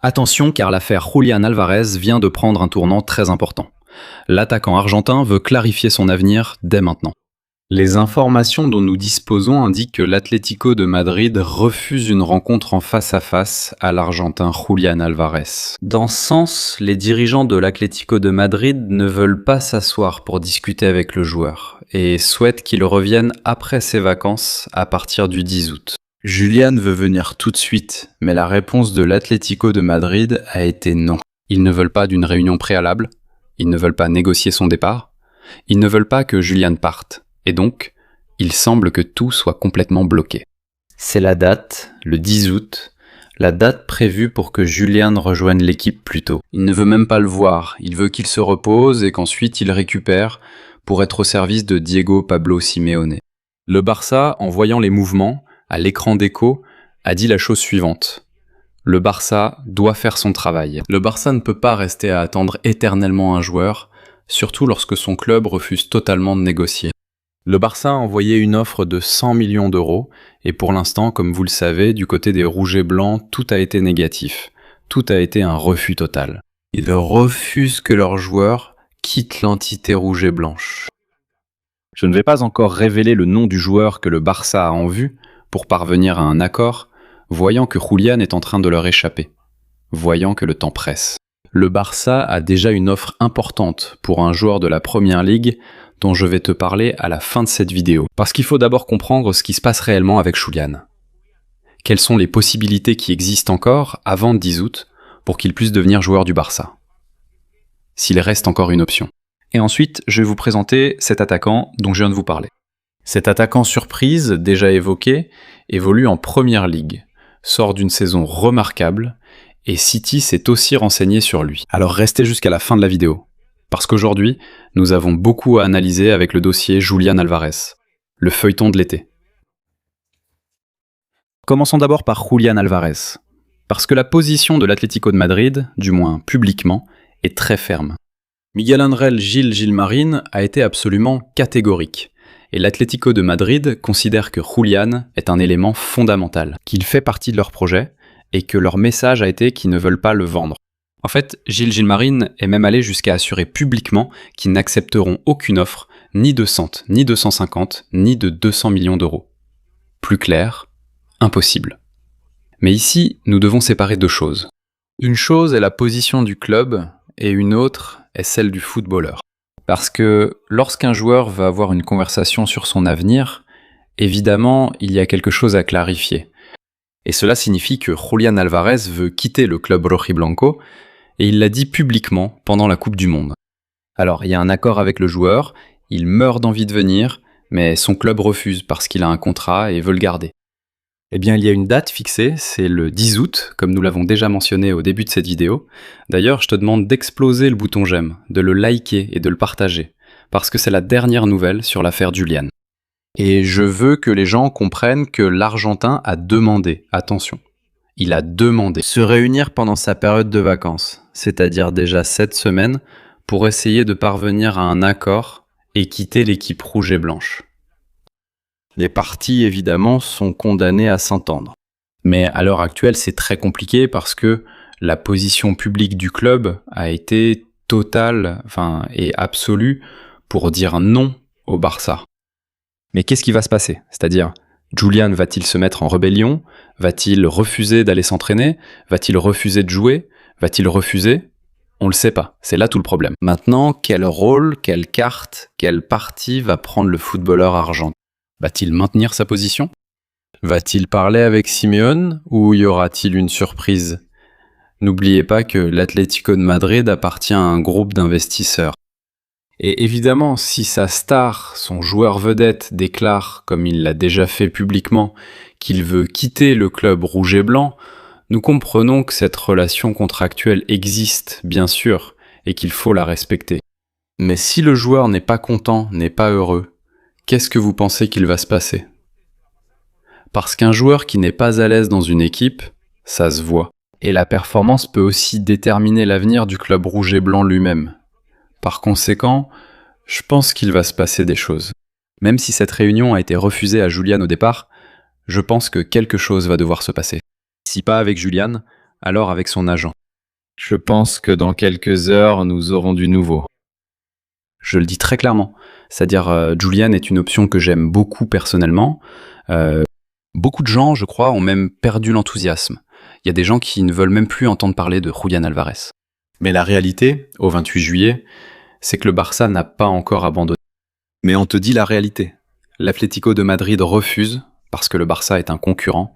Attention car l'affaire Julián Álvarez vient de prendre un tournant très important. L'attaquant argentin veut clarifier son avenir dès maintenant. Les informations dont nous disposons indiquent que l'Atlético de Madrid refuse une rencontre en face-à-face à l'Argentin Julián Álvarez. Dans ce sens, les dirigeants de l'Atlético de Madrid ne veulent pas s'asseoir pour discuter avec le joueur et souhaitent qu'il revienne après ses vacances à partir du 10 août. Julián veut venir tout de suite, mais la réponse de l'Atlético de Madrid a été non. Ils ne veulent pas d'une réunion préalable, ils ne veulent pas négocier son départ, ils ne veulent pas que Julián parte. Et donc, il semble que tout soit complètement bloqué. C'est la date, le 10 août, la date prévue pour que Julián rejoigne l'équipe plus tôt. Il ne veut même pas le voir, il veut qu'il se repose et qu'ensuite il récupère pour être au service de Diego Pablo Simeone. Le Barça, en voyant les mouvements, à l'écran d'écho, a dit la chose suivante. Le Barça doit faire son travail. Le Barça ne peut pas rester à attendre éternellement un joueur, surtout lorsque son club refuse totalement de négocier. Le Barça a envoyé une offre de 100 millions d'euros, et pour l'instant, comme vous le savez, du côté des rouges et blancs, tout a été négatif. Tout a été un refus total. Ils refusent que leur joueur quitte l'entité rouge et blanche. Je ne vais pas encore révéler le nom du joueur que le Barça a en vue pour parvenir à un accord, voyant que Julián est en train de leur échapper, voyant que le temps presse. Le Barça a déjà une offre importante pour un joueur de la Première Ligue dont je vais te parler à la fin de cette vidéo. Parce qu'il faut d'abord comprendre ce qui se passe réellement avec Julián. Quelles sont les possibilités qui existent encore avant le 10 août pour qu'il puisse devenir joueur du Barça, s'il reste encore une option. Et ensuite, je vais vous présenter cet attaquant dont je viens de vous parler. Cet attaquant surprise, déjà évoqué, évolue en Première Ligue, sort d'une saison remarquable, et City s'est aussi renseigné sur lui. Alors restez jusqu'à la fin de la vidéo. Parce qu'aujourd'hui, nous avons beaucoup à analyser avec le dossier Julián Álvarez, le feuilleton de l'été. Commençons d'abord par Julián Álvarez, parce que la position de l'Atlético de Madrid, du moins publiquement, est très ferme. Miguel Ángel Gil-Marín a été absolument catégorique, et l'Atlético de Madrid considère que Julián est un élément fondamental, qu'il fait partie de leur projet, et que leur message a été qu'ils ne veulent pas le vendre. En fait, Gil-Marín est même allé jusqu'à assurer publiquement qu'ils n'accepteront aucune offre, ni de 100, ni de 150, ni de 200 millions d'euros. Plus clair, impossible. Mais ici, nous devons séparer deux choses. Une chose est la position du club, et une autre est celle du footballeur. Parce que lorsqu'un joueur veut avoir une conversation sur son avenir, évidemment, il y a quelque chose à clarifier. Et cela signifie que Julián Álvarez veut quitter le club rojiblanco, et il l'a dit publiquement pendant la Coupe du Monde. Alors, il y a un accord avec le joueur, il meurt d'envie de venir, mais son club refuse parce qu'il a un contrat et veut le garder. Eh bien, il y a une date fixée, c'est le 10 août, comme nous l'avons déjà mentionné au début de cette vidéo. D'ailleurs, je te demande d'exploser le bouton j'aime, de le liker et de le partager, parce que c'est la dernière nouvelle sur l'affaire Julián. Et je veux que les gens comprennent que l'Argentin a demandé, attention, il a demandé se réunir pendant sa période de vacances, c'est-à-dire déjà 7 semaines, pour essayer de parvenir à un accord et quitter l'équipe rouge et blanche. Les parties, évidemment, sont condamnées à s'entendre. Mais à l'heure actuelle, c'est très compliqué parce que la position publique du club a été totale, et absolue pour dire non au Barça. Mais qu'est-ce qui va se passer? C'est-à-dire, Julián va-t-il se mettre en rébellion? Va-t-il refuser d'aller s'entraîner? Va-t-il refuser de jouer? Va-t-il refuser? On le sait pas, c'est là tout le problème. Maintenant, quel rôle, quelle carte, quelle partie va prendre le footballeur argentin? Va-t-il maintenir sa position? Va-t-il parler avec Simeone ou y aura-t-il une surprise? N'oubliez pas que l'Atlético de Madrid appartient à un groupe d'investisseurs. Et évidemment, si sa star, son joueur vedette, déclare, comme il l'a déjà fait publiquement, qu'il veut quitter le club rouge et blanc, nous comprenons que cette relation contractuelle existe, bien sûr, et qu'il faut la respecter. Mais si le joueur n'est pas content, n'est pas heureux, qu'est-ce que vous pensez qu'il va se passer? Parce qu'un joueur qui n'est pas à l'aise dans une équipe, ça se voit. Et la performance peut aussi déterminer l'avenir du club rouge et blanc lui-même. Par conséquent, je pense qu'il va se passer des choses. Même si cette réunion a été refusée à Julián au départ, je pense que quelque chose va devoir se passer. Si pas avec Julián, alors avec son agent. Je pense que dans quelques heures, nous aurons du nouveau. Je le dis très clairement. C'est-à-dire, Julian est une option que j'aime beaucoup personnellement. Beaucoup de gens, je crois, ont même perdu l'enthousiasme. Il y a des gens qui ne veulent même plus entendre parler de Julian Alvarez. Mais la réalité, au 28 juillet, c'est que le Barça n'a pas encore abandonné. Mais on te dit la réalité. L'Atlético de Madrid refuse, parce que le Barça est un concurrent,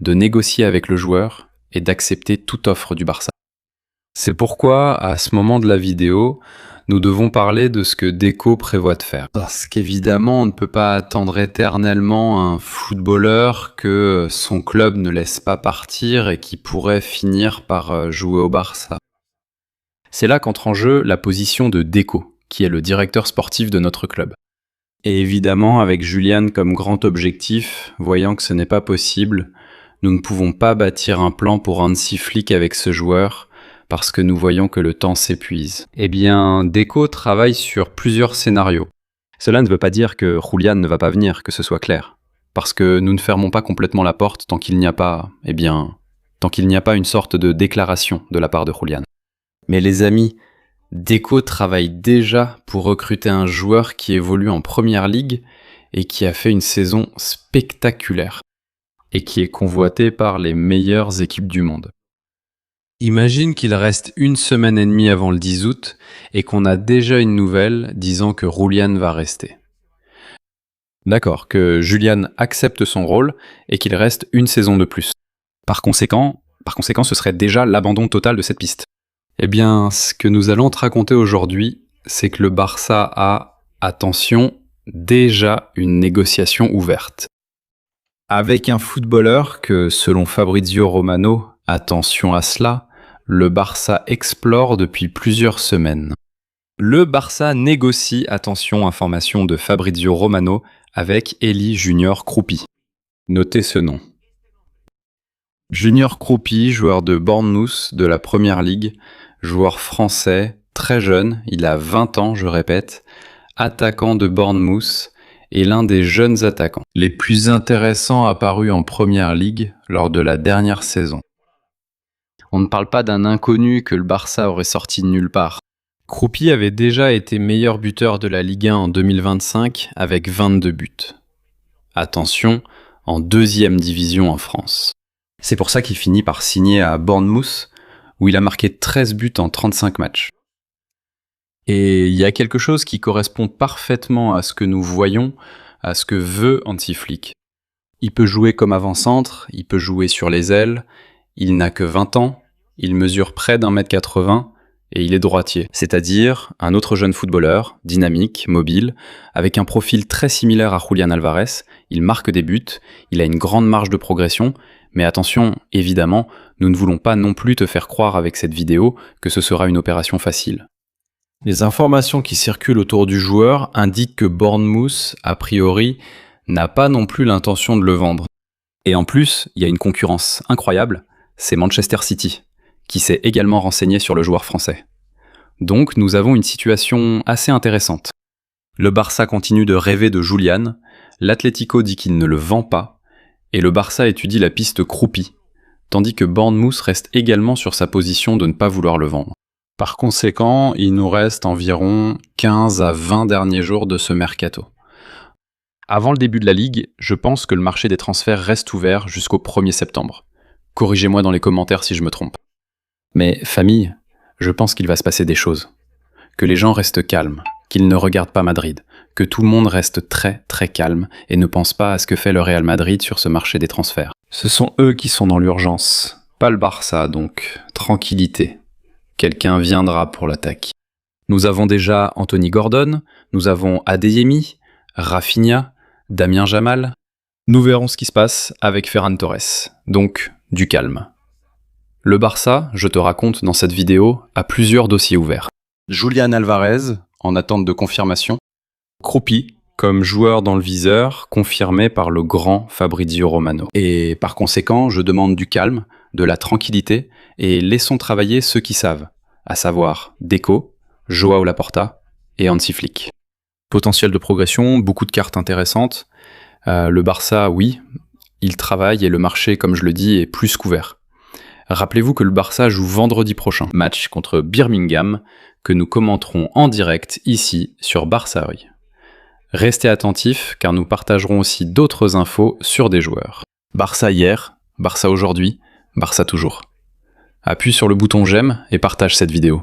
de négocier avec le joueur et d'accepter toute offre du Barça. C'est pourquoi, à ce moment de la vidéo, nous devons parler de ce que Deco prévoit de faire. Parce qu'évidemment, on ne peut pas attendre éternellement un footballeur que son club ne laisse pas partir et qui pourrait finir par jouer au Barça. C'est là qu'entre en jeu la position de Deco, qui est le directeur sportif de notre club. Et évidemment, avec Julian comme grand objectif, voyant que ce n'est pas possible, nous ne pouvons pas bâtir un plan pour Hansi Flick avec ce joueur, parce que nous voyons que le temps s'épuise. Eh bien, Deco travaille sur plusieurs scénarios. Cela ne veut pas dire que Julian ne va pas venir, que ce soit clair. Parce que nous ne fermons pas complètement la porte tant qu'il n'y a pas, tant qu'il n'y a pas une sorte de déclaration de la part de Julian. Mais les amis, Deco travaille déjà pour recruter un joueur qui évolue en première ligue et qui a fait une saison spectaculaire. Et qui est convoité par les meilleures équipes du monde. Imagine qu'il reste une semaine et demie avant le 10 août et qu'on a déjà une nouvelle disant que Julian va rester. D'accord, que Julian accepte son rôle et qu'il reste une saison de plus. Par conséquent, ce serait déjà l'abandon total de cette piste. Eh bien, ce que nous allons te raconter aujourd'hui, c'est que le Barça a, attention, déjà une négociation ouverte. Avec un footballeur que, selon Fabrizio Romano, attention à cela, le Barça explore depuis plusieurs semaines. Le Barça négocie, attention, information de Fabrizio Romano, avec Eli Junior Kroupi. Notez ce nom. Junior Kroupi, joueur de Bournemouth de la Première Ligue, joueur français, très jeune, il a 20 ans, je répète, attaquant de Bournemouth, et l'un des jeunes attaquants les plus intéressants apparus en Première Ligue lors de la dernière saison. On ne parle pas d'un inconnu que le Barça aurait sorti de nulle part. Kroupi avait déjà été meilleur buteur de la Ligue 1 en 2025 avec 22 buts. Attention, en 2e division en France. C'est pour ça qu'il finit par signer à Bournemouth, où il a marqué 13 buts en 35 matchs. Et il y a quelque chose qui correspond parfaitement à ce que nous voyons, à ce que veut Hansi Flick. Il peut jouer comme avant-centre, il peut jouer sur les ailes, il n'a que 20 ans, il mesure près d'1m80 et il est droitier. C'est-à-dire un autre jeune footballeur, dynamique, mobile, avec un profil très similaire à Julian Alvarez, il marque des buts, il a une grande marge de progression, mais attention, évidemment, nous ne voulons pas non plus te faire croire avec cette vidéo que ce sera une opération facile. Les informations qui circulent autour du joueur indiquent que Bournemouth, a priori, n'a pas non plus l'intention de le vendre. Et en plus, il y a une concurrence incroyable, c'est Manchester City, qui s'est également renseigné sur le joueur français. Donc nous avons une situation assez intéressante. Le Barça continue de rêver de Julian, l'Atlético dit qu'il ne le vend pas, et le Barça étudie la piste Kroupi, tandis que Bournemouth reste également sur sa position de ne pas vouloir le vendre. Par conséquent, il nous reste environ 15 à 20 derniers jours de ce mercato. Avant le début de la Ligue, je pense que le marché des transferts reste ouvert jusqu'au 1er septembre. Corrigez-moi dans les commentaires si je me trompe. Mais famille, je pense qu'il va se passer des choses. Que les gens restent calmes, qu'ils ne regardent pas Madrid, que tout le monde reste très très calme et ne pense pas à ce que fait le Real Madrid sur ce marché des transferts. Ce sont eux qui sont dans l'urgence, pas le Barça donc, tranquillité. Quelqu'un viendra pour l'attaque. Nous avons déjà Anthony Gordon, nous avons Adeyemi, Rafinha, Damien Jamal. Nous verrons ce qui se passe avec Ferran Torres. Donc, du calme. Le Barça, je te raconte dans cette vidéo, a plusieurs dossiers ouverts. Julian Alvarez, en attente de confirmation. Kroupi, comme joueur dans le viseur, confirmé par le grand Fabrizio Romano. Et par conséquent, je demande du calme, de la tranquillité, et laissons travailler ceux qui savent, à savoir Deco, Joao Laporta et Hansi Flick. Potentiel de progression, beaucoup de cartes intéressantes. Le Barça, oui, il travaille et le marché, comme je le dis, est plus qu'ouvert. Rappelez-vous que le Barça joue vendredi prochain, match contre Birmingham, que nous commenterons en direct ici sur Barça-Œil. Restez attentifs car nous partagerons aussi d'autres infos sur des joueurs. Barça hier, Barça aujourd'hui, Barça toujours. Appuie sur le bouton j'aime et partage cette vidéo.